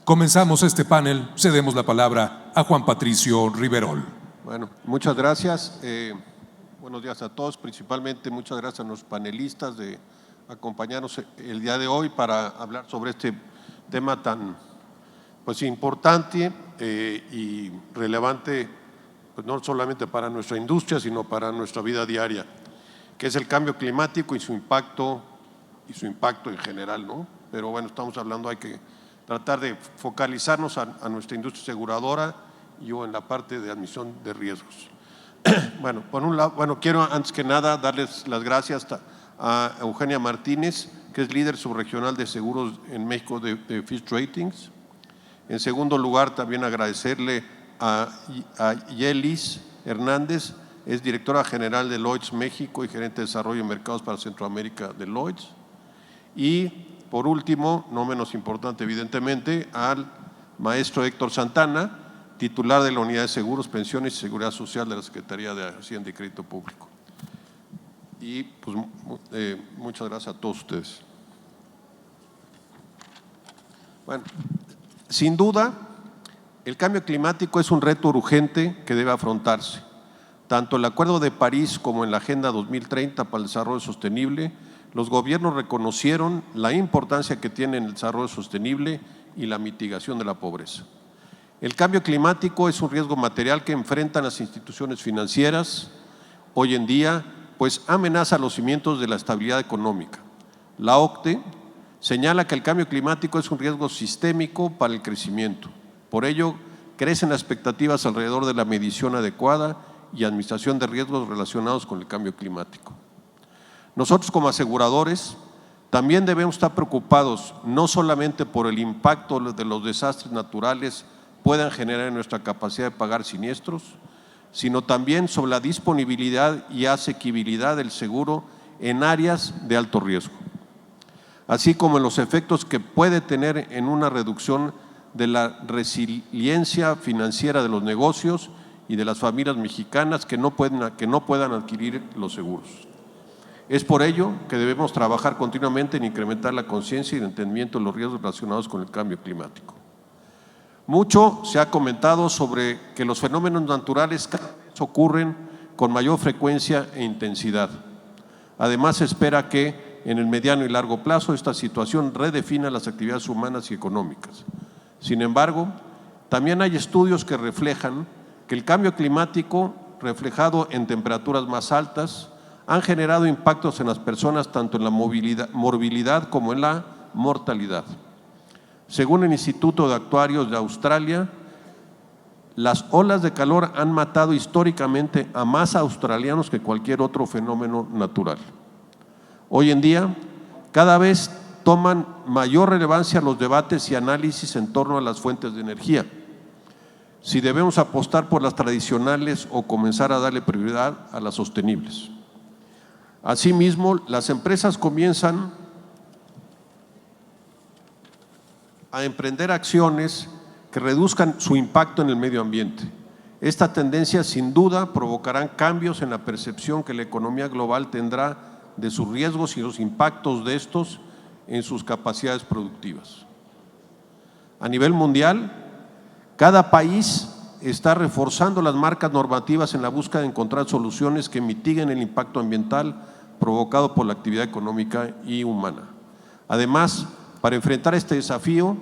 Comenzamos este panel. Cedemos la palabra a Juan Patricio Riverol. Bueno, muchas gracias. Buenos días a todos. Principalmente muchas gracias a los panelistas de acompañarnos el día de hoy para hablar sobre este tema tan importante y relevante, pues no solamente para nuestra industria, sino para nuestra vida diaria, que es el cambio climático y su impacto en general, ¿no? Pero bueno, estamos hablando, hay que tratar de focalizarnos a nuestra industria aseguradora y yo en la parte de admisión de riesgos. Bueno, por un lado, quiero antes que nada darles las gracias a Eugenia Martínez, que es líder subregional de seguros en México de Fitch Ratings. En segundo lugar, también agradecerle a Yelis Hernández, es directora general de Lloyd's México y gerente de desarrollo de mercados para Centroamérica de Lloyd's. Y por último, no menos importante evidentemente, al maestro Héctor Santana, titular de la Unidad de Seguros, Pensiones y Seguridad Social de la Secretaría de Hacienda y Crédito Público. Y pues muchas gracias a todos ustedes. Bueno, sin duda, el cambio climático es un reto urgente que debe afrontarse. Tanto el Acuerdo de París como en la Agenda 2030 para el Desarrollo Sostenible, los gobiernos reconocieron la importancia que tiene el desarrollo sostenible y la mitigación de la pobreza. El cambio climático es un riesgo material que enfrentan las instituciones financieras hoy en día, pues amenaza los cimientos de la estabilidad económica. La OCDE señala que el cambio climático es un riesgo sistémico para el crecimiento. Por ello, crecen las expectativas alrededor de la medición adecuada y administración de riesgos relacionados con el cambio climático. Nosotros como aseguradores también debemos estar preocupados no solamente por el impacto de los desastres naturales puedan generar en nuestra capacidad de pagar siniestros, sino también sobre la disponibilidad y asequibilidad del seguro en áreas de alto riesgo, así como en los efectos que puede tener en una reducción de la resiliencia financiera de los negocios y de las familias mexicanas que no puedan adquirir los seguros. Es por ello que debemos trabajar continuamente en incrementar la conciencia y el entendimiento de los riesgos relacionados con el cambio climático. Mucho se ha comentado sobre que los fenómenos naturales cada vez ocurren con mayor frecuencia e intensidad. Además, se espera que en el mediano y largo plazo esta situación redefina las actividades humanas y económicas. Sin embargo, también hay estudios que reflejan que el cambio climático, reflejado en temperaturas más altas, han generado impactos en las personas tanto en la morbilidad como en la mortalidad. Según el Instituto de Actuarios de Australia, las olas de calor han matado históricamente a más australianos que cualquier otro fenómeno natural. Hoy en día, cada vez toman mayor relevancia los debates y análisis en torno a las fuentes de energía. Si debemos apostar por las tradicionales o comenzar a darle prioridad a las sostenibles. Asimismo, las empresas comienzan a emprender acciones que reduzcan su impacto en el medio ambiente. Esta tendencia sin duda provocará cambios en la percepción que la economía global tendrá de sus riesgos y los impactos de estos en sus capacidades productivas. A nivel mundial, cada país está reforzando las marcas normativas en la búsqueda de encontrar soluciones que mitiguen el impacto ambiental provocado por la actividad económica y humana. Además, para enfrentar este desafío,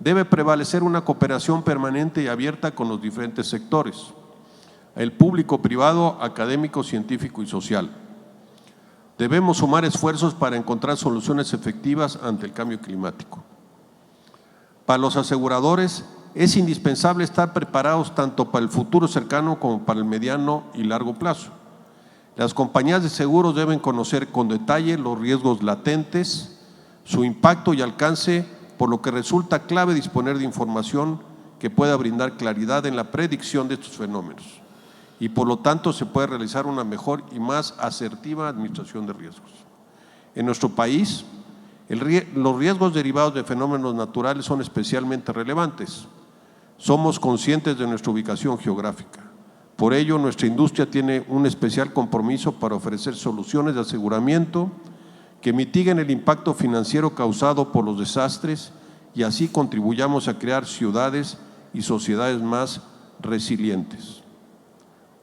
debe prevalecer una cooperación permanente y abierta con los diferentes sectores, el público, privado, académico, científico y social. Debemos sumar esfuerzos para encontrar soluciones efectivas ante el cambio climático. Para los aseguradores, es indispensable estar preparados tanto para el futuro cercano como para el mediano y largo plazo. Las compañías de seguros deben conocer con detalle los riesgos latentes, su impacto y alcance, por lo que resulta clave disponer de información que pueda brindar claridad en la predicción de estos fenómenos y por lo tanto se puede realizar una mejor y más asertiva administración de riesgos. En nuestro país, los riesgos derivados de fenómenos naturales son especialmente relevantes. Somos conscientes de nuestra ubicación geográfica. Por ello, nuestra industria tiene un especial compromiso para ofrecer soluciones de aseguramiento que mitiguen el impacto financiero causado por los desastres y así contribuyamos a crear ciudades y sociedades más resilientes.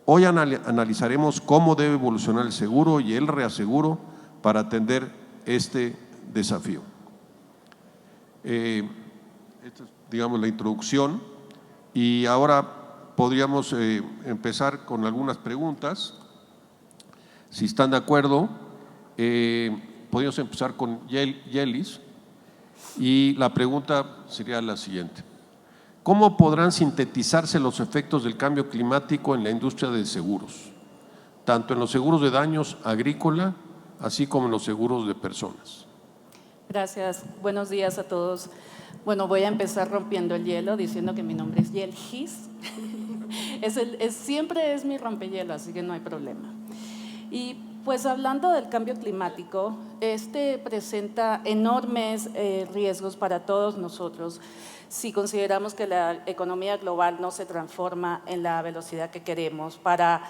Hoy analizaremos cómo debe evolucionar el seguro y el reaseguro para atender este desafío. Esta es, digamos, la introducción, y ahora podríamos empezar con algunas preguntas. Si están de acuerdo, podríamos empezar con Yelis, y la pregunta sería la siguiente: ¿cómo podrán sintetizarse los efectos del cambio climático en la industria de seguros, tanto en los seguros de daños agrícola, así como en los seguros de personas? Gracias. Buenos días a todos. Bueno, voy a empezar rompiendo el hielo diciendo que mi nombre es Yelgis. Siempre es mi rompehielo, así que no hay problema. Y pues hablando del cambio climático, presenta enormes riesgos para todos nosotros si consideramos que la economía global no se transforma en la velocidad que queremos para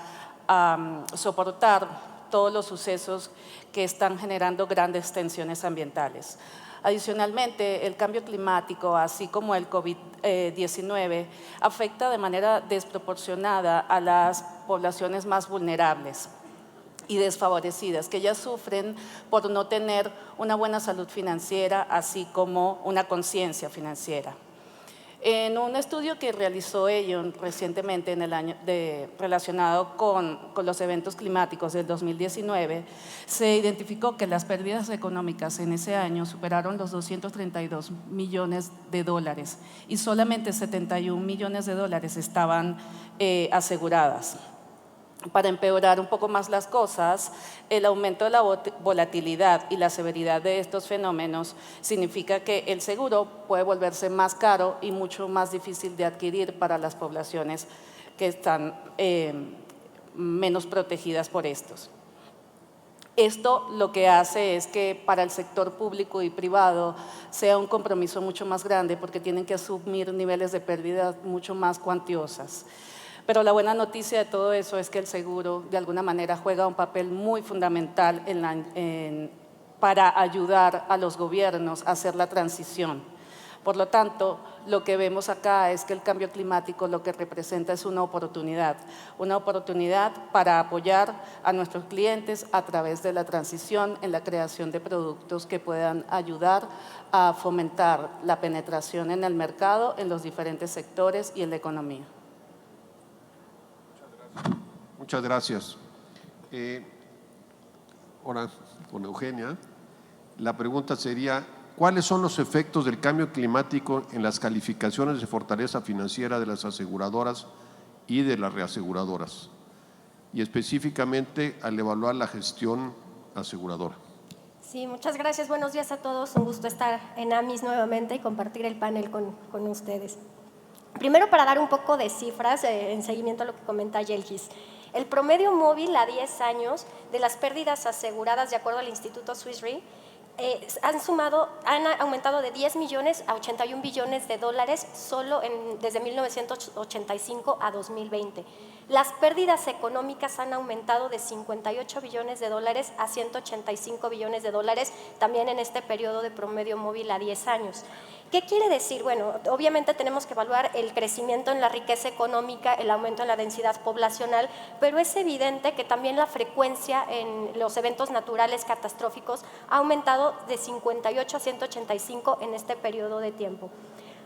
soportar todos los sucesos que están generando grandes tensiones ambientales. Adicionalmente, el cambio climático, así como el COVID-19, afecta de manera desproporcionada a las poblaciones más vulnerables y desfavorecidas, que ya sufren por no tener una buena salud financiera, así como una conciencia financiera. En un estudio que realizó Aon recientemente en el año relacionado con los eventos climáticos del 2019, se identificó que las pérdidas económicas en ese año superaron los 232 millones de dólares y solamente 71 millones de dólares estaban aseguradas. Para empeorar un poco más las cosas, el aumento de la volatilidad y la severidad de estos fenómenos significa que el seguro puede volverse más caro y mucho más difícil de adquirir para las poblaciones que están menos protegidas por estos. Esto lo que hace es que para el sector público y privado sea un compromiso mucho más grande, porque tienen que asumir niveles de pérdidas mucho más cuantiosas. Pero la buena noticia de todo eso es que el seguro de alguna manera juega un papel muy fundamental para ayudar a los gobiernos a hacer la transición. Por lo tanto, lo que vemos acá es que el cambio climático lo que representa es una oportunidad para apoyar a nuestros clientes a través de la transición en la creación de productos que puedan ayudar a fomentar la penetración en el mercado, en los diferentes sectores y en la economía. Muchas gracias. Ahora, con Eugenia, la pregunta sería: ¿cuáles son los efectos del cambio climático en las calificaciones de fortaleza financiera de las aseguradoras y de las reaseguradoras? Y específicamente al evaluar la gestión aseguradora. Sí, muchas gracias. Buenos días a todos. Un gusto estar en AMIS nuevamente y compartir el panel con ustedes. Primero, para dar un poco de cifras en seguimiento a lo que comenta Yelgis. El promedio móvil a 10 años de las pérdidas aseguradas, de acuerdo al Instituto Swiss Re, han aumentado de 10 millones a 81 billones de dólares solo desde 1985 a 2020. Las pérdidas económicas han aumentado de 58 billones de dólares a 185 billones de dólares también en este periodo de promedio móvil a 10 años. ¿Qué quiere decir? Bueno, obviamente tenemos que evaluar el crecimiento en la riqueza económica, el aumento en la densidad poblacional, pero es evidente que también la frecuencia en los eventos naturales catastróficos ha aumentado de 58 a 185 en este periodo de tiempo.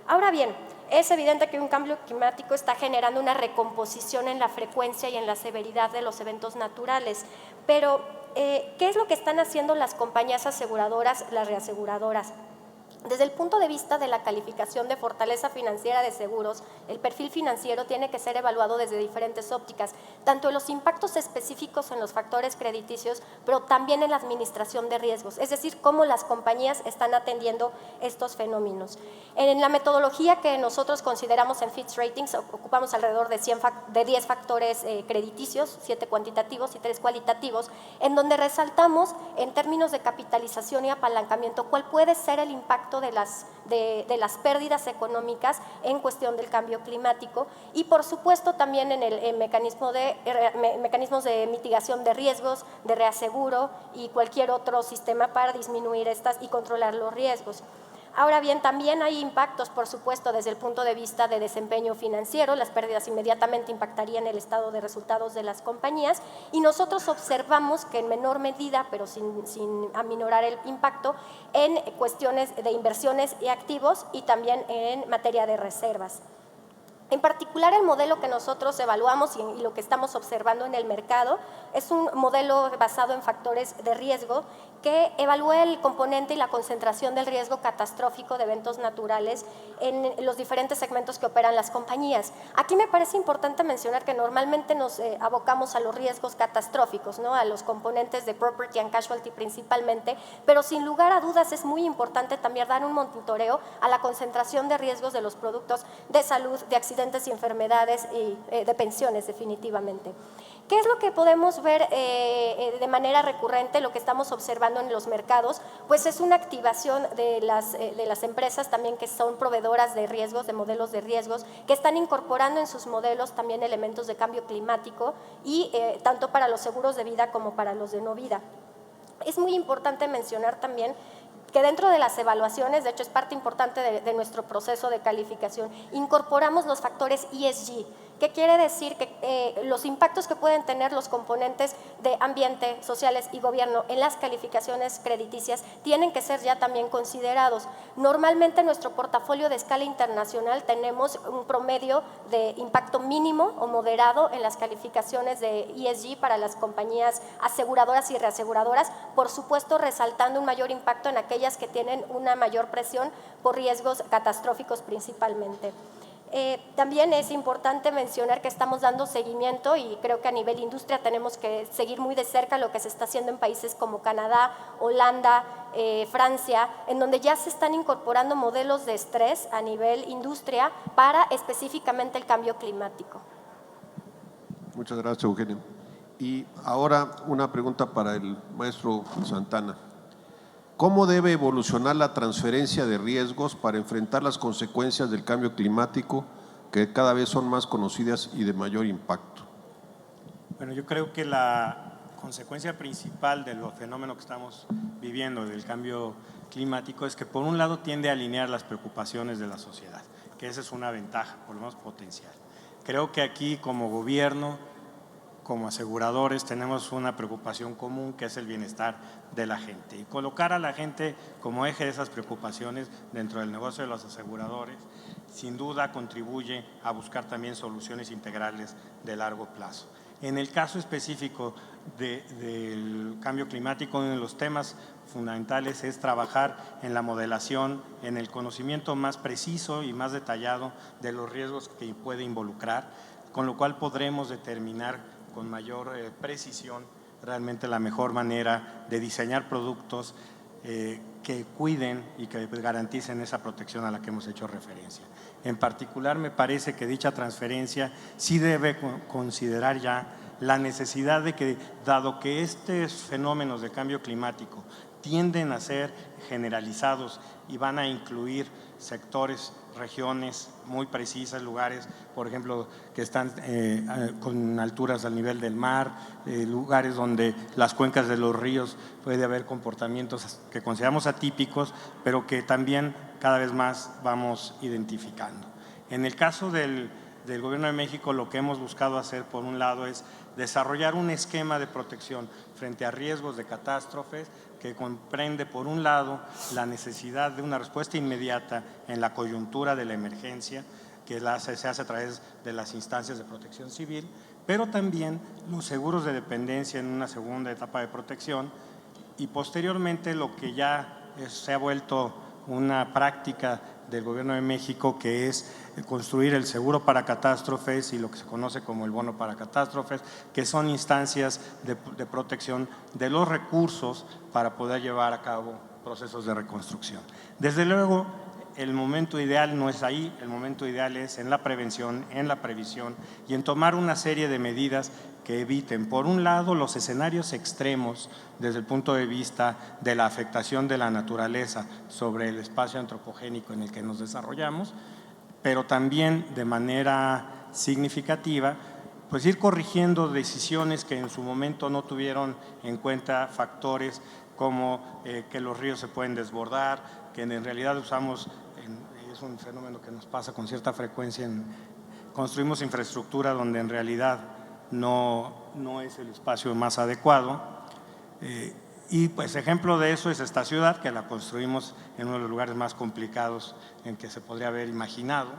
Ahora bien, es evidente que un cambio climático está generando una recomposición en la frecuencia y en la severidad de los eventos naturales, pero ¿qué es lo que están haciendo las compañías aseguradoras, las reaseguradoras? Desde el punto de vista de la calificación de fortaleza financiera de seguros, el perfil financiero tiene que ser evaluado desde diferentes ópticas, tanto en los impactos específicos en los factores crediticios, pero también en la administración de riesgos, es decir, cómo las compañías están atendiendo estos fenómenos. En la metodología que nosotros consideramos en Fitch Ratings, ocupamos alrededor de 10 factores crediticios, 7 cuantitativos y 3 cualitativos, en donde resaltamos en términos de capitalización y apalancamiento cuál puede ser el impacto de las pérdidas económicas en cuestión del cambio climático y por supuesto también en el mecanismos de mitigación de riesgos, de reaseguro y cualquier otro sistema para disminuir estas y controlar los riesgos. Ahora bien, también hay impactos, por supuesto, desde el punto de vista de desempeño financiero. Las pérdidas inmediatamente impactarían el estado de resultados de las compañías y nosotros observamos que en menor medida, pero sin aminorar el impacto, en cuestiones de inversiones y activos y también en materia de reservas. En particular, el modelo que nosotros evaluamos y lo que estamos observando en el mercado es un modelo basado en factores de riesgo que evalúa el componente y la concentración del riesgo catastrófico de eventos naturales en los diferentes segmentos que operan las compañías. Aquí me parece importante mencionar que normalmente nos abocamos a los riesgos catastróficos, ¿no? A los componentes de property and casualty principalmente, pero sin lugar a dudas es muy importante también dar un monitoreo a la concentración de riesgos de los productos de salud, de accidentes y enfermedades y de pensiones definitivamente. ¿Qué es lo que podemos ver de manera recurrente, lo que estamos observando en los mercados? Pues es una activación de las empresas también que son proveedoras de riesgos, de modelos de riesgos, que están incorporando en sus modelos también elementos de cambio climático y tanto para los seguros de vida como para los de no vida. Es muy importante mencionar también que dentro de las evaluaciones, de hecho es parte importante de nuestro proceso de calificación, incorporamos los factores ESG. ¿Qué quiere decir? Que los impactos que pueden tener los componentes de ambiente, sociales y gobierno en las calificaciones crediticias tienen que ser ya también considerados. Normalmente en nuestro portafolio de escala internacional tenemos un promedio de impacto mínimo o moderado en las calificaciones de ESG para las compañías aseguradoras y reaseguradoras, por supuesto resaltando un mayor impacto en aquellas que tienen una mayor presión por riesgos catastróficos principalmente. También es importante mencionar que estamos dando seguimiento y creo que a nivel industria tenemos que seguir muy de cerca lo que se está haciendo en países como Canadá, Holanda, Francia, en donde ya se están incorporando modelos de estrés a nivel industria para específicamente el cambio climático. Muchas gracias, Eugenio. Y ahora una pregunta para el maestro Santana. ¿Cómo debe evolucionar la transferencia de riesgos para enfrentar las consecuencias del cambio climático que cada vez son más conocidas y de mayor impacto? Bueno, yo creo que la consecuencia principal de los fenómenos que estamos viviendo del cambio climático es que por un lado tiende a alinear las preocupaciones de la sociedad, que esa es una ventaja, por lo menos potencial. Creo que aquí como gobierno, como aseguradores, tenemos una preocupación común que es el bienestar de la gente y colocar a la gente como eje de esas preocupaciones dentro del negocio de los aseguradores sin duda contribuye a buscar también soluciones integrales de largo plazo. En el caso específico del cambio climático, uno de los temas fundamentales es trabajar en la modelación, en el conocimiento más preciso y más detallado de los riesgos que puede involucrar, con lo cual podremos determinar con mayor precisión realmente la mejor manera de diseñar productos que cuiden y que garanticen esa protección a la que hemos hecho referencia. En particular, me parece que dicha transferencia sí debe considerar ya la necesidad de que, dado que estos fenómenos de cambio climático tienden a ser generalizados y van a incluir sectores, regiones muy precisas, lugares, por ejemplo, que están con alturas al nivel del mar, lugares donde las cuencas de los ríos puede haber comportamientos que consideramos atípicos, pero que también cada vez más vamos identificando. En el caso del Gobierno de México, lo que hemos buscado hacer, por un lado, es desarrollar un esquema de protección frente a riesgos de catástrofes que comprende, por un lado, la necesidad de una respuesta inmediata en la coyuntura de la emergencia, que se hace a través de las instancias de protección civil, pero también los seguros de dependencia en una segunda etapa de protección y posteriormente lo que ya se ha vuelto una práctica del Gobierno de México, que es construir el seguro para catástrofes y lo que se conoce como el bono para catástrofes, que son instancias de protección de los recursos para poder llevar a cabo procesos de reconstrucción. Desde luego, el momento ideal no es ahí, el momento ideal es en la prevención, en la previsión y en tomar una serie de medidas que eviten, por un lado, los escenarios extremos desde el punto de vista de la afectación de la naturaleza sobre el espacio antropogénico en el que nos desarrollamos, pero también de manera significativa, pues ir corrigiendo decisiones que en su momento no tuvieron en cuenta factores como que los ríos se pueden desbordar, que en realidad usamos, es un fenómeno que nos pasa con cierta frecuencia, construimos infraestructura donde en realidad no es el espacio más adecuado. Y pues ejemplo de eso es esta ciudad, que la construimos en uno de los lugares más complicados en que se podría haber imaginado.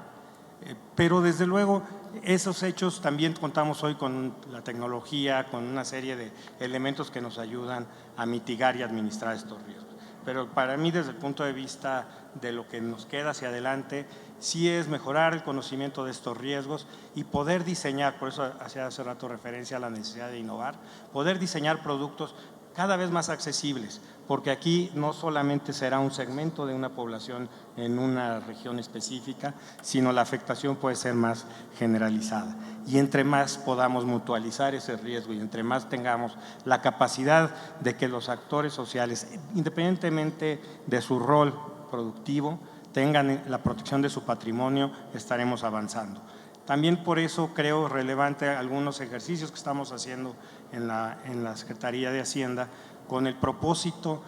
Pero desde luego esos hechos también contamos hoy con la tecnología, con una serie de elementos que nos ayudan a mitigar y administrar estos riesgos. Pero para mí, desde el punto de vista de lo que nos queda hacia adelante, sí es mejorar el conocimiento de estos riesgos y poder diseñar, por eso hacía hace rato referencia a la necesidad de innovar, poder diseñar productos cada vez más accesibles, porque aquí no solamente será un segmento de una población en una región específica, sino la afectación puede ser más generalizada. Y entre más podamos mutualizar ese riesgo y entre más tengamos la capacidad de que los actores sociales, independientemente de su rol productivo, tengan la protección de su patrimonio, estaremos avanzando. También por eso creo relevante algunos ejercicios que estamos haciendo en la Secretaría de Hacienda con el propósito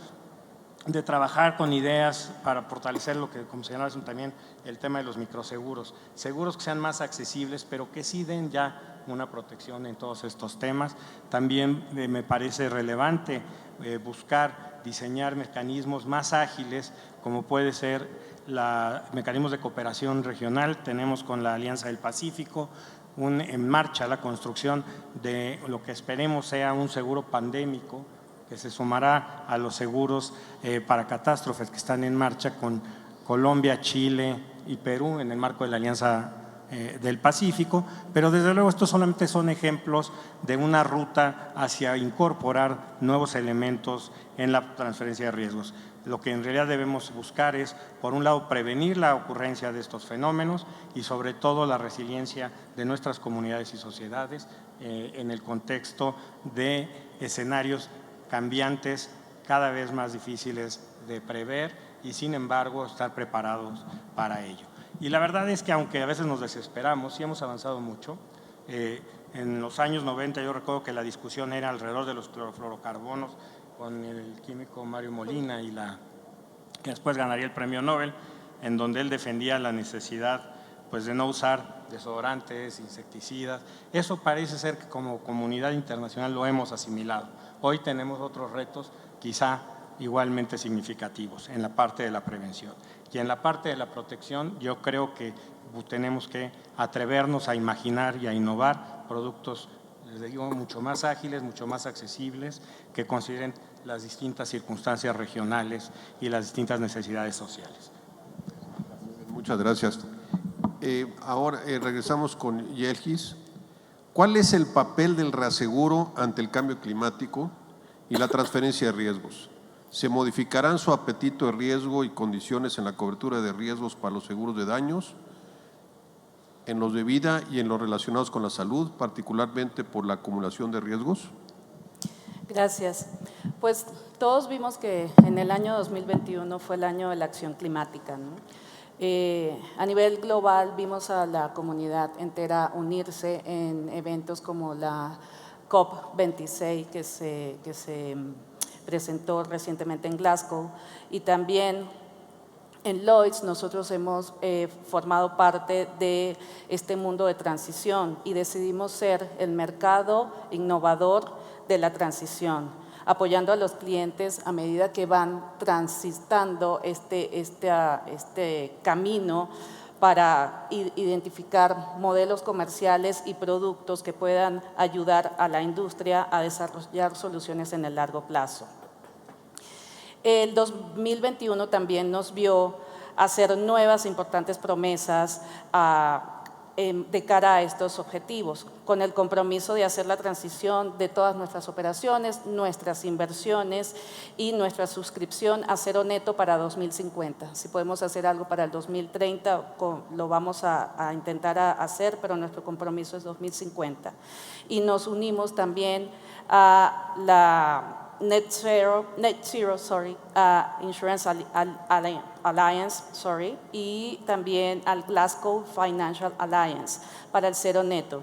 de trabajar con ideas para fortalecer lo que, como señalaba también, el tema de los microseguros. Seguros que sean más accesibles, pero que sí den ya una protección en todos estos temas. También me parece relevante buscar diseñar mecanismos más ágiles, como puede ser mecanismos de cooperación regional. Tenemos con la Alianza del Pacífico en marcha la construcción de lo que esperemos sea un seguro pandémico que se sumará a los seguros para catástrofes que están en marcha con Colombia, Chile y Perú en el marco de la Alianza del Pacífico, pero desde luego estos solamente son ejemplos de una ruta hacia incorporar nuevos elementos en la transferencia de riesgos. Lo que en realidad debemos buscar es, por un lado, prevenir la ocurrencia de estos fenómenos y sobre todo la resiliencia de nuestras comunidades y sociedades en el contexto de escenarios cambiantes cada vez más difíciles de prever y sin embargo estar preparados para ello. Y la verdad es que aunque a veces nos desesperamos, sí hemos avanzado mucho. En los años 90 yo recuerdo que la discusión era alrededor de los clorofluorocarbonos con el químico Mario Molina que después ganaría el premio Nobel, en donde él defendía la necesidad pues, de no usar desodorantes, insecticidas. Eso parece ser que como comunidad internacional lo hemos asimilado. Hoy tenemos otros retos quizá igualmente significativos en la parte de la prevención. Y en la parte de la protección yo creo que tenemos que atrevernos a imaginar y a innovar productos, les digo, mucho más ágiles, mucho más accesibles, que consideren las distintas circunstancias regionales y las distintas necesidades sociales. Muchas gracias. Ahora regresamos con Yelgis. ¿Cuál es el papel del reaseguro ante el cambio climático y la transferencia de riesgos? ¿Se modificarán su apetito de riesgo y condiciones en la cobertura de riesgos para los seguros de daños, en los de vida y en los relacionados con la salud, particularmente por la acumulación de riesgos? Gracias. Pues todos vimos que en el año 2021 fue el año de la acción climática, ¿no? A nivel global vimos a la comunidad entera unirse en eventos como la COP26 que se presentó recientemente en Glasgow, y también en Lloyds nosotros hemos formado parte de este mundo de transición y decidimos ser el mercado innovador de la transición, apoyando a los clientes a medida que van transitando este camino para identificar modelos comerciales y productos que puedan ayudar a la industria a desarrollar soluciones en el largo plazo. El 2021 también nos vio hacer nuevas importantes promesas de cara a estos objetivos, con el compromiso de hacer la transición de todas nuestras operaciones, nuestras inversiones y nuestra suscripción a cero neto para 2050. Si podemos hacer algo para el 2030, lo vamos a intentar hacer, pero nuestro compromiso es 2050. Y nos unimos también a la Net Zero Insurance Alliance, y también al Glasgow Financial Alliance para el cero neto.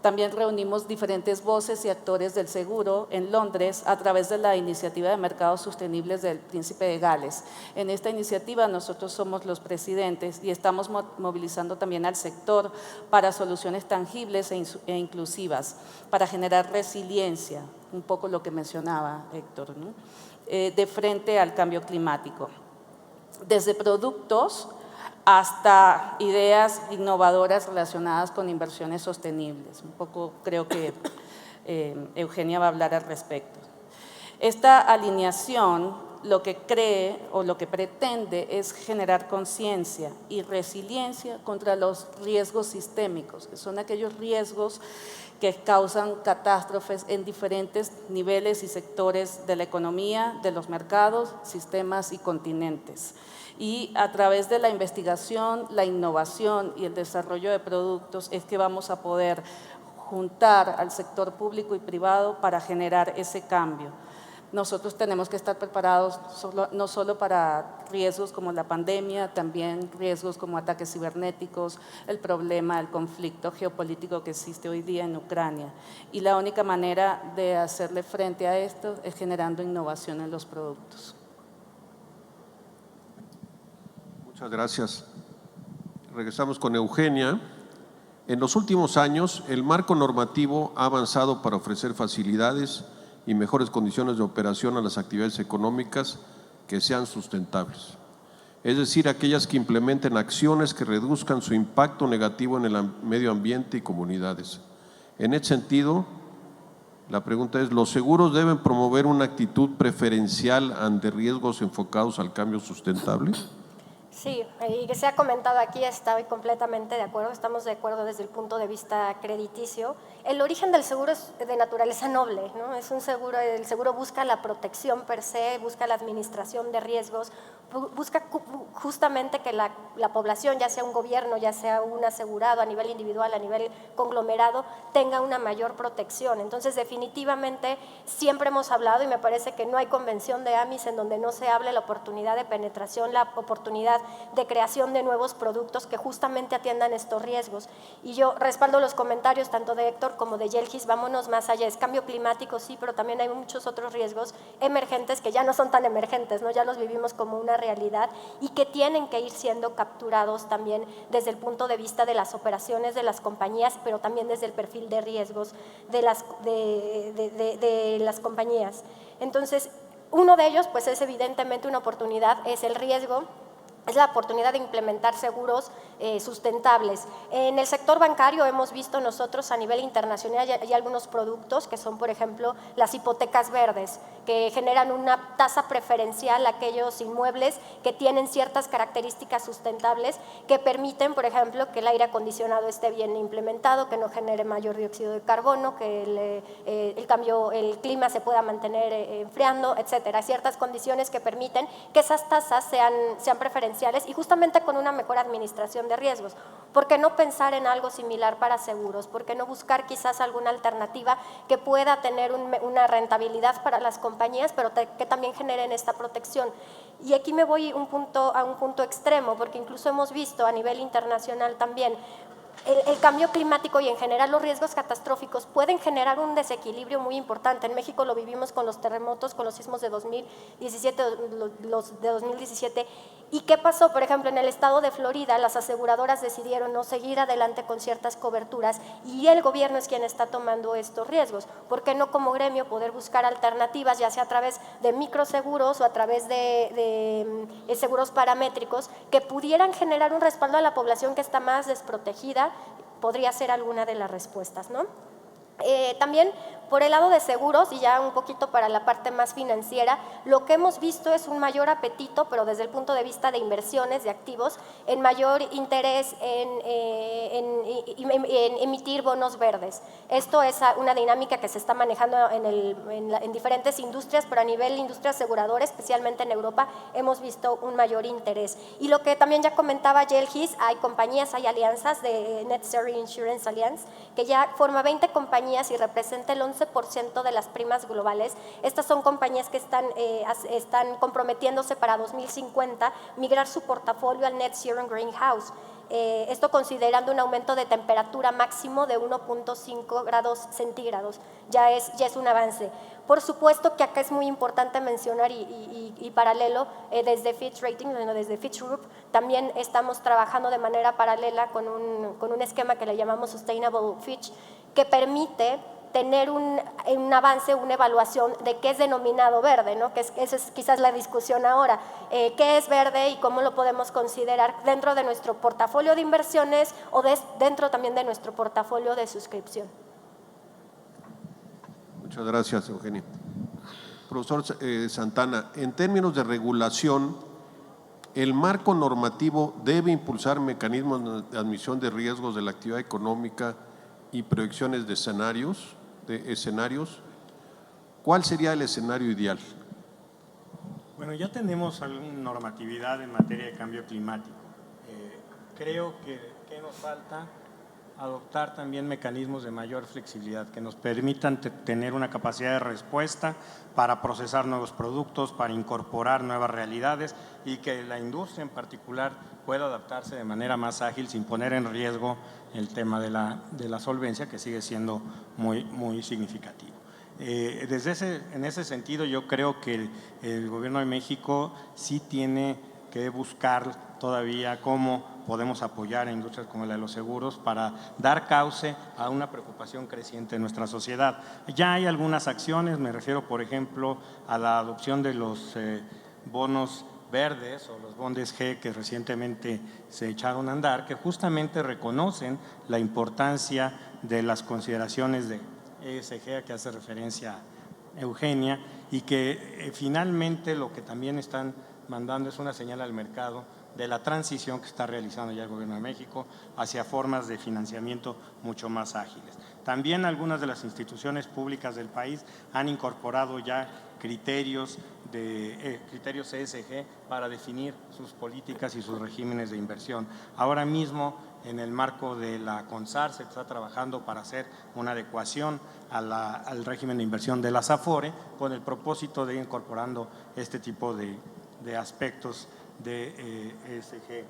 También reunimos diferentes voces y actores del seguro en Londres a través de la iniciativa de mercados sostenibles del Príncipe de Gales. En esta iniciativa nosotros somos los presidentes y estamos movilizando también al sector para soluciones tangibles e inclusivas, para generar resiliencia, un poco lo que mencionaba Héctor, ¿no? De frente al cambio climático. Desde productos hasta ideas innovadoras relacionadas con inversiones sostenibles. Un poco creo que Eugenia va a hablar al respecto. Esta alineación lo que cree o lo que pretende es generar conciencia y resiliencia contra los riesgos sistémicos, que son aquellos riesgos que causan catástrofes en diferentes niveles y sectores de la economía, de los mercados, sistemas y continentes. Y a través de la investigación, la innovación y el desarrollo de productos es que vamos a poder juntar al sector público y privado para generar ese cambio. Nosotros tenemos que estar preparados no solo para riesgos como la pandemia, también riesgos como ataques cibernéticos, el problema, el conflicto geopolítico que existe hoy día en Ucrania. Y la única manera de hacerle frente a esto es generando innovación en los productos. Muchas gracias. Regresamos con Eugenia. En los últimos años, el marco normativo ha avanzado para ofrecer facilidades y mejores condiciones de operación a las actividades económicas que sean sustentables. Es decir, aquellas que implementen acciones que reduzcan su impacto negativo en el medio ambiente y comunidades. En ese sentido, la pregunta es, ¿los seguros deben promover una actitud preferencial ante riesgos enfocados al cambio sustentable? Sí, y que se ha comentado aquí, estoy completamente de acuerdo, estamos de acuerdo desde el punto de vista crediticio. El origen del seguro es de naturaleza noble, ¿no? Es un seguro, el seguro busca la protección per se, busca la administración de riesgos, busca justamente que la población, ya sea un gobierno, ya sea un asegurado a nivel individual, a nivel conglomerado, tenga una mayor protección. Entonces, definitivamente, siempre hemos hablado, y me parece que no hay convención de AMIS en donde no se hable la oportunidad de penetración, la oportunidad de creación de nuevos productos que justamente atiendan estos riesgos. Y yo respaldo los comentarios tanto de Héctor como de Yelgis, vámonos más allá, es cambio climático, sí, pero también hay muchos otros riesgos emergentes que ya no son tan emergentes, ¿no? Ya los vivimos como una realidad y que tienen que ir siendo capturados también desde el punto de vista de las operaciones de las compañías, pero también desde el perfil de riesgos de las compañías. Entonces, uno de ellos, pues es evidentemente una oportunidad, es el riesgo, es la oportunidad de implementar seguros sustentables. En el sector bancario hemos visto nosotros a nivel internacional hay algunos productos que son, por ejemplo, las hipotecas verdes, que generan una tasa preferencial a aquellos inmuebles que tienen ciertas características sustentables que permiten, por ejemplo, que el aire acondicionado esté bien implementado, que no genere mayor dióxido de carbono, que el clima se pueda mantener enfriando, etcétera. Ciertas condiciones que permiten que esas tasas sean preferenciales y justamente con una mejor administración de riesgos. ¿Por qué no pensar en algo similar para seguros? ¿Por qué no buscar quizás alguna alternativa que pueda tener una rentabilidad para las compañías, pero que también generen esta protección? Y aquí me voy a un punto extremo, porque incluso hemos visto a nivel internacional también el cambio climático y en general los riesgos catastróficos pueden generar un desequilibrio muy importante. En México lo vivimos con los terremotos, con los sismos de 2017. ¿Y qué pasó? Por ejemplo, en el estado de Florida, las aseguradoras decidieron no seguir adelante con ciertas coberturas y el gobierno es quien está tomando estos riesgos. ¿Por qué no como gremio poder buscar alternativas, ya sea a través de microseguros o a través de seguros paramétricos que pudieran generar un respaldo a la población que está más desprotegida? Podría ser alguna de las respuestas, ¿no? También por el lado de seguros y ya un poquito para la parte más financiera, lo que hemos visto es un mayor apetito, pero desde el punto de vista de inversiones, de activos, en mayor interés en emitir bonos verdes. Esto es una dinámica que se está manejando en diferentes industrias, pero a nivel industria aseguradora, especialmente en Europa, hemos visto un mayor interés. Y lo que también ya comentaba Yelgis, hay compañías, hay alianzas de Net Zero Insurance Alliance, que ya forma 20 compañías y representa el 11% de las primas globales. Estas son compañías que están comprometiéndose para 2050 migrar su portafolio al Net Zero Greenhouse. esto considerando un aumento de temperatura máximo de 1.5 grados centígrados. Ya es un avance. Por supuesto que acá es muy importante mencionar y paralelo, desde Fitch Ratings, bueno, desde Fitch Group, también estamos trabajando de manera paralela con un esquema que le llamamos Sustainable Fitch, que permite tener un avance, una evaluación de qué es denominado verde, ¿no? Esa es quizás la discusión ahora. ¿Qué es verde y cómo lo podemos considerar dentro de nuestro portafolio de inversiones o dentro también de nuestro portafolio de suscripción? Muchas gracias, Eugenia. Profesor Santana, en términos de regulación, ¿el marco normativo debe impulsar mecanismos de admisión de riesgos de la actividad económica y proyecciones de escenarios? ¿Cuál sería el escenario ideal? Bueno, ya tenemos alguna normatividad en materia de cambio climático. Creo que nos falta adoptar también mecanismos de mayor flexibilidad que nos permitan tener una capacidad de respuesta para procesar nuevos productos, para incorporar nuevas realidades y que la industria en particular pueda adaptarse de manera más ágil sin poner en riesgo el tema de la solvencia, que sigue siendo muy significativo. En ese sentido, yo creo que el Gobierno de México sí tiene que buscar todavía cómo podemos apoyar a industrias como la de los seguros para dar cauce a una preocupación creciente en nuestra sociedad. Ya hay algunas acciones, me refiero por ejemplo a la adopción de los bonos verdes o los bondes G que recientemente se echaron a andar, que justamente reconocen la importancia de las consideraciones de ESG a que hace referencia Eugenia y que finalmente lo que también están mandando es una señal al mercado de la transición que está realizando ya el Gobierno de México hacia formas de financiamiento mucho más ágiles. También algunas de las instituciones públicas del país han incorporado ya criterios ESG para definir sus políticas y sus regímenes de inversión. Ahora mismo, en el marco de la CONSAR, se está trabajando para hacer una adecuación al régimen de inversión de las AFORE con el propósito de ir incorporando este tipo de aspectos de ESG,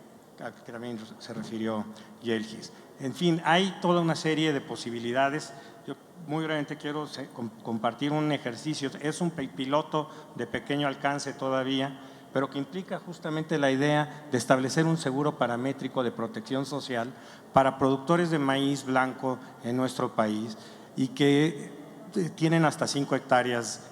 que también se refirió Yelgis. En fin, hay toda una serie de posibilidades. Yo muy brevemente quiero compartir un ejercicio, es un piloto de pequeño alcance todavía, pero que implica justamente la idea de establecer un seguro paramétrico de protección social para productores de maíz blanco en nuestro país y que tienen hasta 5 hectáreas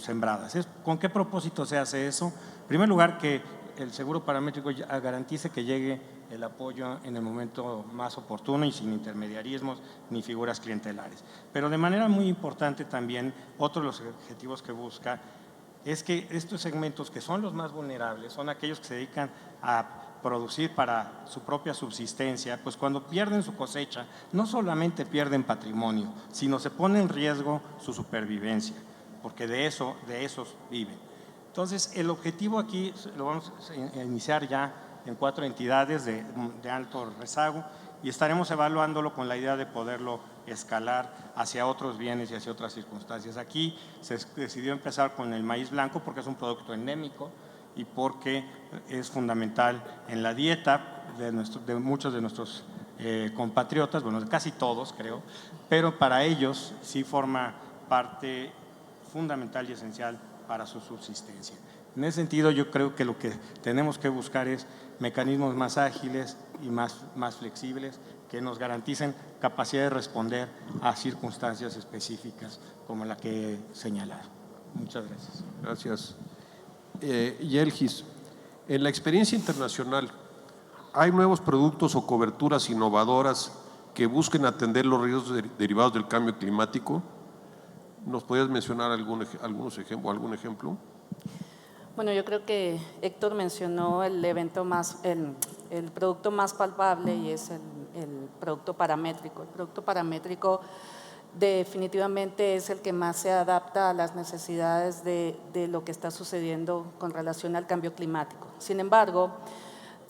sembradas. ¿Con qué propósito se hace eso? En primer lugar, que el seguro paramétrico garantice que llegue el apoyo en el momento más oportuno y sin intermediarismos ni figuras clientelares. Pero de manera muy importante también, otro de los objetivos que busca es que estos segmentos que son los más vulnerables, son aquellos que se dedican a producir para su propia subsistencia, pues cuando pierden su cosecha, no solamente pierden patrimonio, sino se pone en riesgo su supervivencia, porque de esos viven. Entonces, el objetivo aquí lo vamos a iniciar ya en 4 entidades de alto rezago y estaremos evaluándolo con la idea de poderlo escalar hacia otros bienes y hacia otras circunstancias. Aquí se decidió empezar con el maíz blanco porque es un producto endémico y porque es fundamental en la dieta de muchos de nuestros compatriotas, bueno, de casi todos creo, pero para ellos sí forma parte fundamental y esencial para su subsistencia. En ese sentido, yo creo que lo que tenemos que buscar es mecanismos más ágiles y más flexibles que nos garanticen capacidad de responder a circunstancias específicas como la que he señalado. Muchas gracias. Gracias. Yelgis, en la experiencia internacional, ¿hay nuevos productos o coberturas innovadoras que busquen atender los riesgos derivados del cambio climático? ¿Nos podrías mencionar algún ejemplo? Bueno, yo creo que Héctor mencionó el producto más palpable y es el producto paramétrico. El producto paramétrico definitivamente es el que más se adapta a las necesidades de lo que está sucediendo con relación al cambio climático. Sin embargo,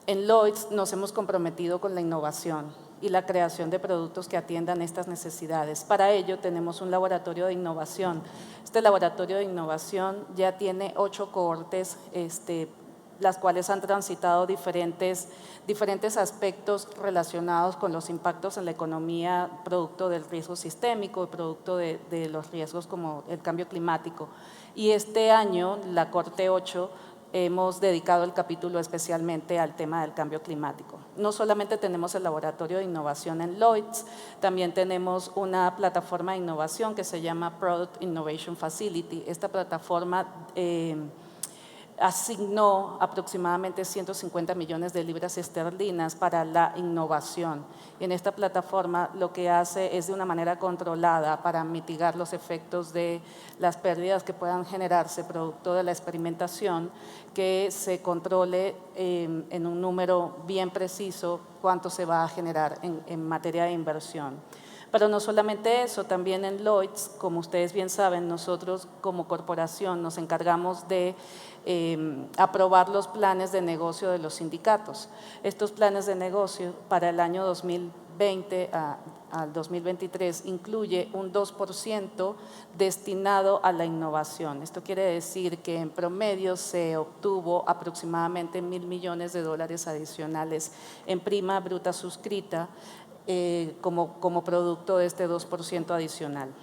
en Lloyds nos hemos comprometido con la innovación y la creación de productos que atiendan estas necesidades. Para ello tenemos un laboratorio de innovación. Este laboratorio de innovación ya tiene 8 cohortes las cuales han transitado diferentes aspectos relacionados con los impactos en la economía, producto del riesgo sistémico y producto de los riesgos como el cambio climático. Y este año, la Corte 8, hemos dedicado el capítulo especialmente al tema del cambio climático. No solamente tenemos el laboratorio de innovación en Lloyds, también tenemos una plataforma de innovación que se llama Product Innovation Facility. Esta plataforma asignó aproximadamente 150 millones de libras esterlinas para la innovación. Y en esta plataforma lo que hace es de una manera controlada para mitigar los efectos de las pérdidas que puedan generarse producto de la experimentación, que se controle en un número bien preciso cuánto se va a generar en materia de inversión. Pero no solamente eso, también en Lloyds, como ustedes bien saben, nosotros como corporación nos encargamos de aprobar los planes de negocio de los sindicatos. Estos planes de negocio para el año 2020 al 2023 incluye un 2% destinado a la innovación. Esto quiere decir que en promedio se obtuvo aproximadamente $1.000 millones adicionales en prima bruta suscrita como producto de este 2% adicional.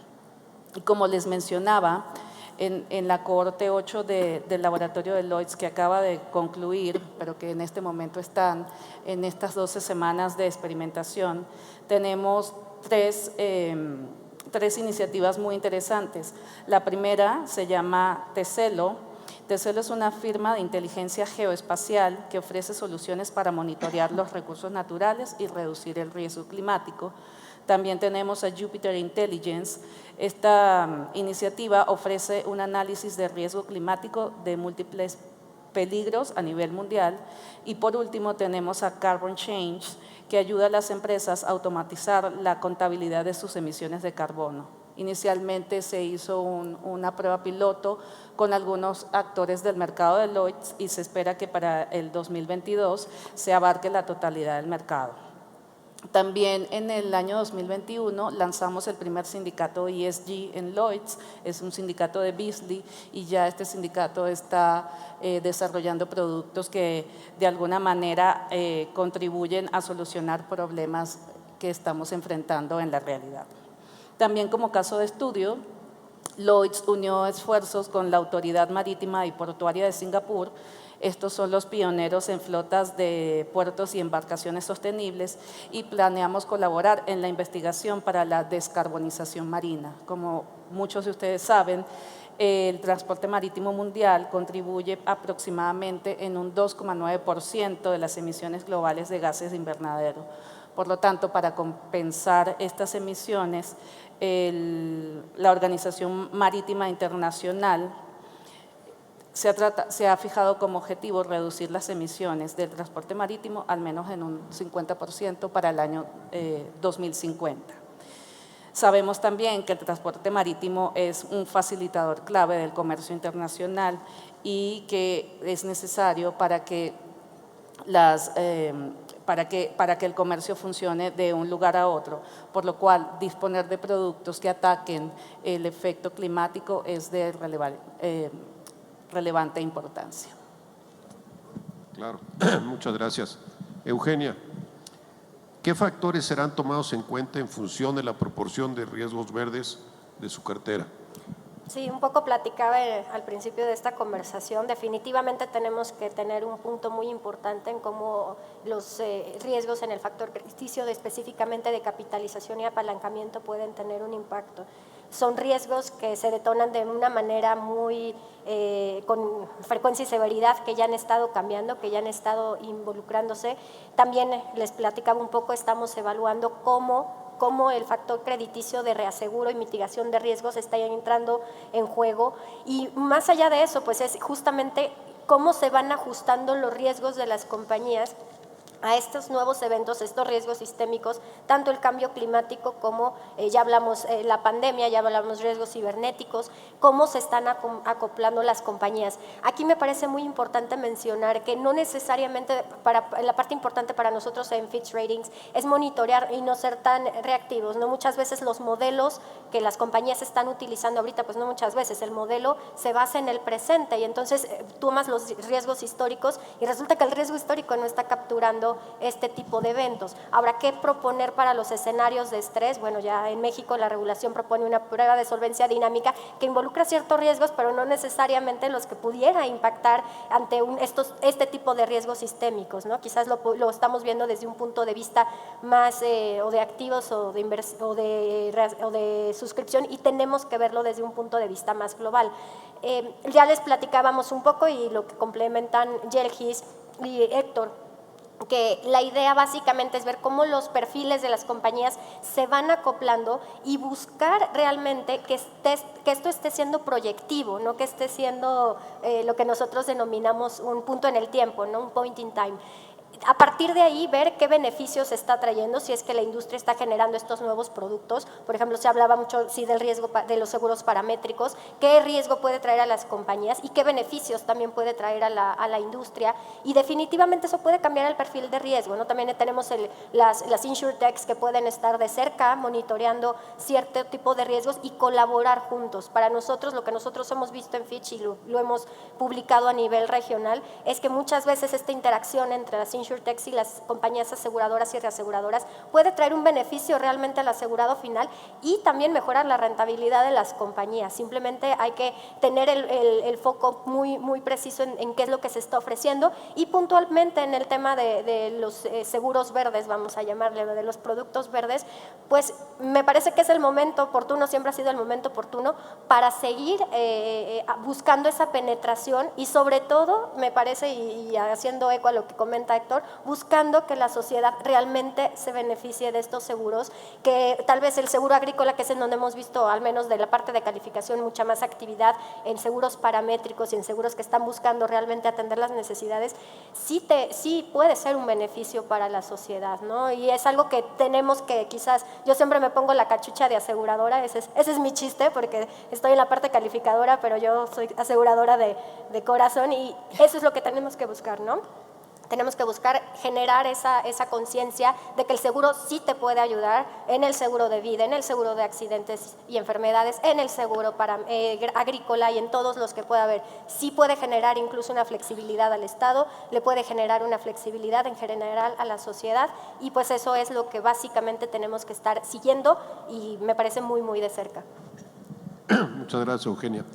Y como les mencionaba, en la cohorte 8 del laboratorio de Lloyds, que acaba de concluir, pero que en este momento están en estas 12 semanas de experimentación, tenemos tres iniciativas muy interesantes. La primera se llama Teselo. Teselo es una firma de inteligencia geoespacial que ofrece soluciones para monitorear los recursos naturales y reducir el riesgo climático. También tenemos a Jupiter Intelligence. Esta iniciativa ofrece un análisis de riesgo climático de múltiples peligros a nivel mundial. Y por último tenemos a Carbon Change, que ayuda a las empresas a automatizar la contabilidad de sus emisiones de carbono. Inicialmente se hizo una prueba piloto con algunos actores del mercado de Lloyds y se espera que para el 2022 se abarque la totalidad del mercado. También en el año 2021 lanzamos el primer sindicato ESG en Lloyds, es un sindicato de Beazley y ya este sindicato está desarrollando productos que de alguna manera contribuyen a solucionar problemas que estamos enfrentando en la realidad. También como caso de estudio, Lloyds unió esfuerzos con la Autoridad Marítima y Portuaria de Singapur. Estos son los pioneros en flotas de puertos y embarcaciones sostenibles y planeamos colaborar en la investigación para la descarbonización marina. Como muchos de ustedes saben, el transporte marítimo mundial contribuye aproximadamente en un 2,9% de las emisiones globales de gases de invernadero. Por lo tanto, para compensar estas emisiones, la Organización Marítima Internacional se ha fijado como objetivo reducir las emisiones del transporte marítimo al menos en un 50% para el año 2050. Sabemos también que el transporte marítimo es un facilitador clave del comercio internacional y que es necesario para que el comercio funcione de un lugar a otro, por lo cual disponer de productos que ataquen el efecto climático es de relevante importancia. Claro, muchas gracias. Eugenia, ¿qué factores serán tomados en cuenta en función de la proporción de riesgos verdes de su cartera? Sí, un poco platicaba al principio de esta conversación. Definitivamente tenemos que tener un punto muy importante en cómo los riesgos en el factor crediticio, específicamente de capitalización y apalancamiento, pueden tener un impacto. Son riesgos que se detonan de una manera muy con frecuencia y severidad, que ya han estado cambiando, que ya han estado involucrándose. También les platicaba un poco, estamos evaluando cómo el factor crediticio de reaseguro y mitigación de riesgos está entrando en juego. Y más allá de eso, pues es justamente cómo se van ajustando los riesgos de las compañías a estos nuevos eventos, estos riesgos sistémicos, tanto el cambio climático como ya hablamos la pandemia, ya hablamos riesgos cibernéticos, cómo se están acoplando las compañías. Aquí me parece muy importante mencionar que no necesariamente, la parte importante para nosotros en Fitch Ratings es monitorear y no ser tan reactivos, ¿no? Muchas veces los modelos que las compañías están utilizando ahorita, pues no muchas veces, el modelo se basa en el presente y entonces tomas los riesgos históricos y resulta que el riesgo histórico no está capturando este tipo de eventos. Habrá que proponer para los escenarios de estrés, bueno, ya en México la regulación propone una prueba de solvencia dinámica que involucra ciertos riesgos, pero no necesariamente los que pudiera impactar ante este tipo de riesgos sistémicos, ¿no? Quizás lo estamos viendo desde un punto de vista más o de activos o de suscripción y tenemos que verlo desde un punto de vista más global. Ya les platicábamos un poco y lo que complementan Yelgis y Héctor, que la idea básicamente es ver cómo los perfiles de las compañías se van acoplando y buscar realmente que esto esté siendo proyectivo, no que esté siendo lo que nosotros denominamos un punto en el tiempo, ¿no? Un point in time. A partir de ahí, ver qué beneficios está trayendo, si es que la industria está generando estos nuevos productos. Por ejemplo, se hablaba mucho del riesgo de los seguros paramétricos, qué riesgo puede traer a las compañías y qué beneficios también puede traer a la industria. Y definitivamente eso puede cambiar el perfil de riesgo, ¿no? También tenemos las insurtechs que pueden estar de cerca monitoreando cierto tipo de riesgos y colaborar juntos. Para nosotros, lo que nosotros hemos visto en Fitch y lo hemos publicado a nivel regional, es que muchas veces esta interacción entre las insurtechs y las compañías aseguradoras y reaseguradoras puede traer un beneficio realmente al asegurado final y también mejorar la rentabilidad de las compañías. Simplemente hay que tener el foco muy preciso en qué es lo que se está ofreciendo y puntualmente en el tema de los seguros verdes, vamos a llamarle, de los productos verdes, pues me parece que es el momento oportuno, siempre ha sido el momento oportuno para seguir buscando esa penetración y sobre todo, me parece, y haciendo eco a lo que comenta Héctor, buscando que la sociedad realmente se beneficie de estos seguros, que tal vez el seguro agrícola, que es en donde hemos visto, al menos de la parte de calificación, mucha más actividad en seguros paramétricos y en seguros que están buscando realmente atender las necesidades, sí puede ser un beneficio para la sociedad, ¿no? Y es algo que tenemos que quizás, yo siempre me pongo la cachucha de aseguradora, ese es mi chiste, porque estoy en la parte calificadora, pero yo soy aseguradora de corazón y eso es lo que tenemos que buscar, ¿no? Tenemos que buscar generar esa conciencia de que el seguro sí te puede ayudar en el seguro de vida, en el seguro de accidentes y enfermedades, en el seguro agrícola y en todos los que pueda haber. Sí puede generar incluso una flexibilidad al Estado, le puede generar una flexibilidad en general a la sociedad y pues eso es lo que básicamente tenemos que estar siguiendo y me parece muy de cerca. Muchas gracias, Eugenia.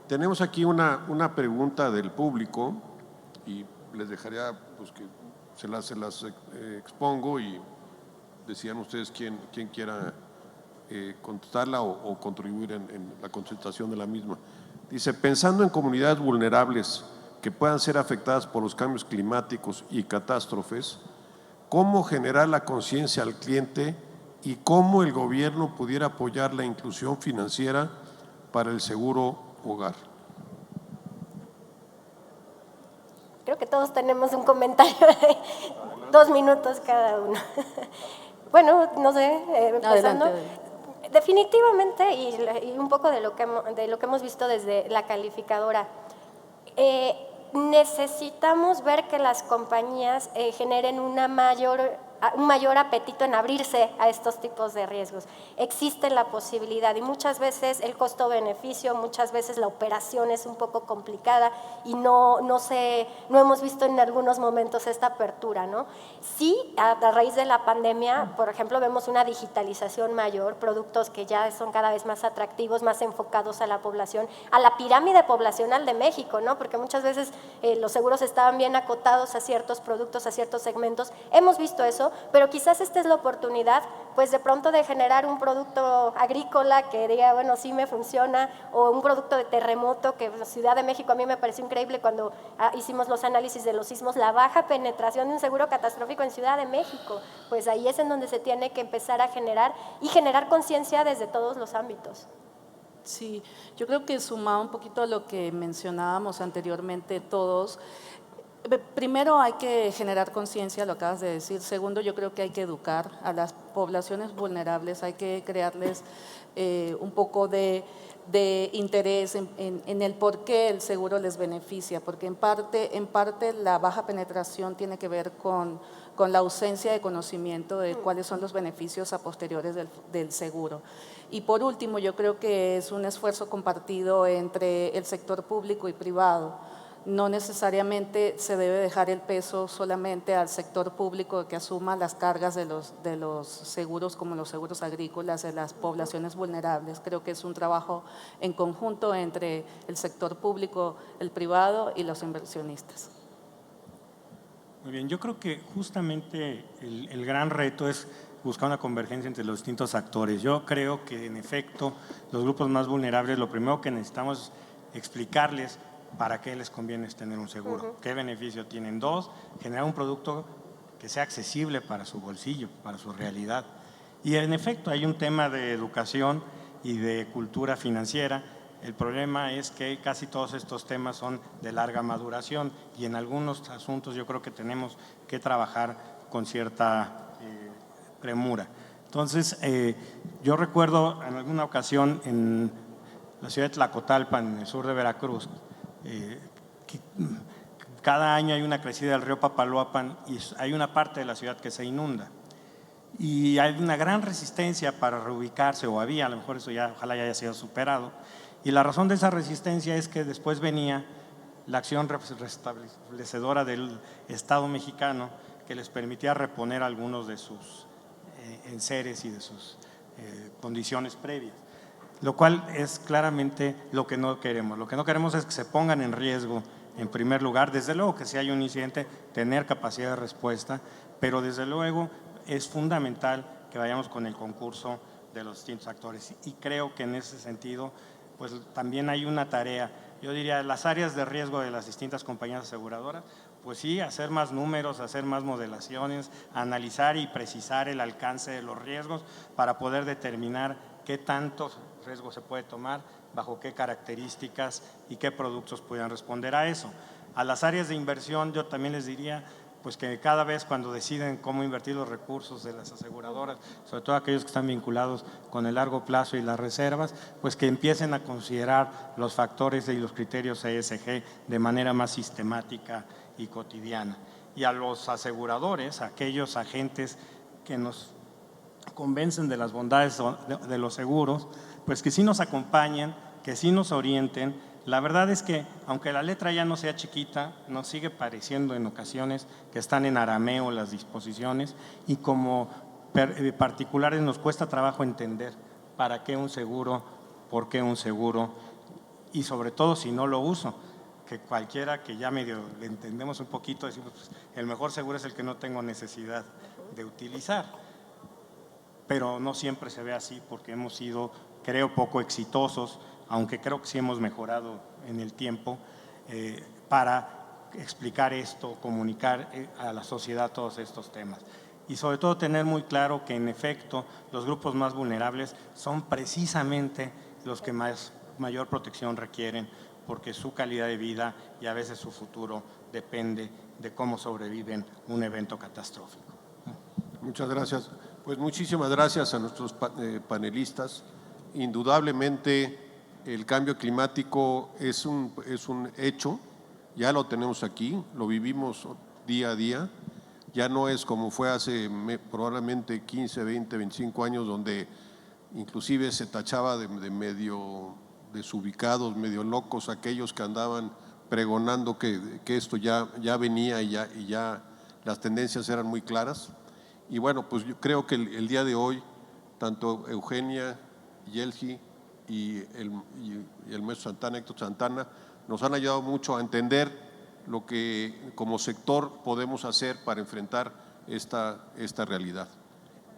Tenemos aquí una pregunta del público y les dejaría pues, que se las expongo y decían ustedes quién quiera contestarla o contribuir en la contestación de la misma. Dice, pensando en comunidades vulnerables que puedan ser afectadas por los cambios climáticos y catástrofes, ¿cómo generar la conciencia al cliente y cómo el gobierno pudiera apoyar la inclusión financiera para el seguro hogar? Creo que todos tenemos un comentario de 2 minutos cada uno. Bueno, no sé, empezando. Adelante. Definitivamente, y un poco de lo que hemos visto desde la calificadora, necesitamos ver que las compañías generen un mayor apetito en abrirse a estos tipos de riesgos. Existe la posibilidad y muchas veces el costo-beneficio, muchas veces la operación es un poco complicada y no hemos visto en algunos momentos esta apertura, ¿no? Sí, a raíz de la pandemia, por ejemplo, vemos una digitalización mayor, productos que ya son cada vez más atractivos, más enfocados a la población, a la pirámide poblacional de México, ¿no? Porque muchas veces los seguros estaban bien acotados a ciertos productos, a ciertos segmentos. Hemos visto eso, pero quizás esta es la oportunidad, pues de pronto de generar un producto agrícola que diga, bueno, sí me funciona, o un producto de terremoto, que en Ciudad de México a mí me pareció increíble cuando hicimos los análisis de los sismos, la baja penetración de un seguro catastrófico en Ciudad de México, pues ahí es en donde se tiene que empezar a generar y generar conciencia desde todos los ámbitos. Sí, yo creo que sumado un poquito a lo que mencionábamos anteriormente todos, Primero hay que generar conciencia, lo acabas de decir. Segundo, yo creo que hay que educar a las poblaciones vulnerables, hay que crearles un poco de interés en el por qué el seguro les beneficia, porque en parte la baja penetración tiene que ver con la ausencia de conocimiento de cuáles son los beneficios a posteriores del seguro. Y por último, yo creo que es un esfuerzo compartido entre el sector público y privado. No necesariamente se debe dejar el peso solamente al sector público que asuma las cargas de los seguros, como los seguros agrícolas de las poblaciones vulnerables. Creo que es un trabajo en conjunto entre el sector público, el privado y los inversionistas. Muy bien, yo creo que justamente el gran reto es buscar una convergencia entre los distintos actores. Yo creo que en efecto los grupos más vulnerables, lo primero que necesitamos es explicarles para qué les conviene tener un seguro, qué beneficio tienen. Dos, generar un producto que sea accesible para su bolsillo, para su realidad. Y en efecto hay un tema de educación y de cultura financiera. El problema es que casi todos estos temas son de larga maduración y en algunos asuntos yo creo que tenemos que trabajar con cierta premura. Entonces, yo recuerdo en alguna ocasión en la ciudad de Tlacotalpan, en el sur de Veracruz, que cada año hay una crecida del río Papaloapan y hay una parte de la ciudad que se inunda. Y hay una gran resistencia para reubicarse, o había, a lo mejor eso ya, ojalá ya haya sido superado. Y la razón de esa resistencia es que después venía la acción restablecedora del Estado mexicano que les permitía reponer algunos de sus enseres y de sus condiciones previas. Lo cual es claramente lo que no queremos. Lo que no queremos es que se pongan en riesgo, en primer lugar, desde luego que si hay un incidente, tener capacidad de respuesta, pero desde luego es fundamental que vayamos con el concurso de los distintos actores. Y creo que en ese sentido, pues también hay una tarea, yo diría, las áreas de riesgo de las distintas compañías aseguradoras, pues sí, hacer más números, hacer más modelaciones, analizar y precisar el alcance de los riesgos para poder determinar qué tantos riesgos se puede tomar, bajo qué características y qué productos puedan responder a eso. A las áreas de inversión yo también les diría pues que cada vez cuando deciden cómo invertir los recursos de las aseguradoras, sobre todo aquellos que están vinculados con el largo plazo y las reservas, pues que empiecen a considerar los factores y los criterios ESG de manera más sistemática y cotidiana. Y a los aseguradores, a aquellos agentes que nos convencen de las bondades de los seguros, pues que sí nos acompañen, que sí nos orienten. La verdad es que, aunque la letra ya no sea chiquita, nos sigue pareciendo en ocasiones que están en arameo las disposiciones y como particulares nos cuesta trabajo entender para qué un seguro, por qué un seguro y sobre todo si no lo uso, que cualquiera que ya medio le entendemos un poquito decimos pues, el mejor seguro es el que no tengo necesidad de utilizar, pero no siempre se ve así porque hemos sido, creo, poco exitosos, aunque creo que sí hemos mejorado en el tiempo, para explicar esto, comunicar a la sociedad todos estos temas. Y sobre todo tener muy claro que en efecto los grupos más vulnerables son precisamente los que mayor protección requieren, porque su calidad de vida y a veces su futuro depende de cómo sobreviven un evento catastrófico. Muchas gracias. Pues muchísimas gracias a nuestros panelistas. Indudablemente el cambio climático es un hecho, ya lo tenemos aquí, lo vivimos día a día, ya no es como fue hace probablemente 15, 20, 25 años donde inclusive se tachaba de medio desubicados, medio locos aquellos que andaban pregonando que esto ya venía y ya las tendencias eran muy claras. Y bueno, pues yo creo que el día de hoy, tanto Eugenia, Yelgi y el maestro Santana, Héctor Santana, nos han ayudado mucho a entender lo que como sector podemos hacer para enfrentar esta realidad.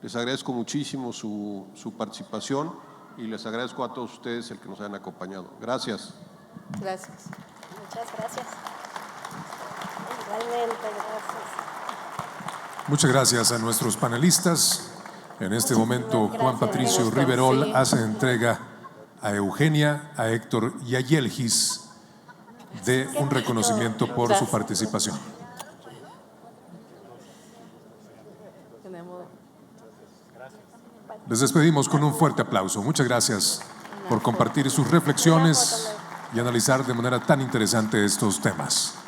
Les agradezco muchísimo su participación y les agradezco a todos ustedes el que nos hayan acompañado. Gracias. Gracias. Muchas gracias. Igualmente, gracias. Muchas gracias a nuestros panelistas. En este momento, Juan Patricio Gusto, Riverol sí. hace entrega a Eugenia, a Héctor y a Yelgis dé un reconocimiento por su Gracias. participación. Les despedimos con un fuerte aplauso. Muchas gracias por compartir sus reflexiones y analizar de manera tan interesante estos temas.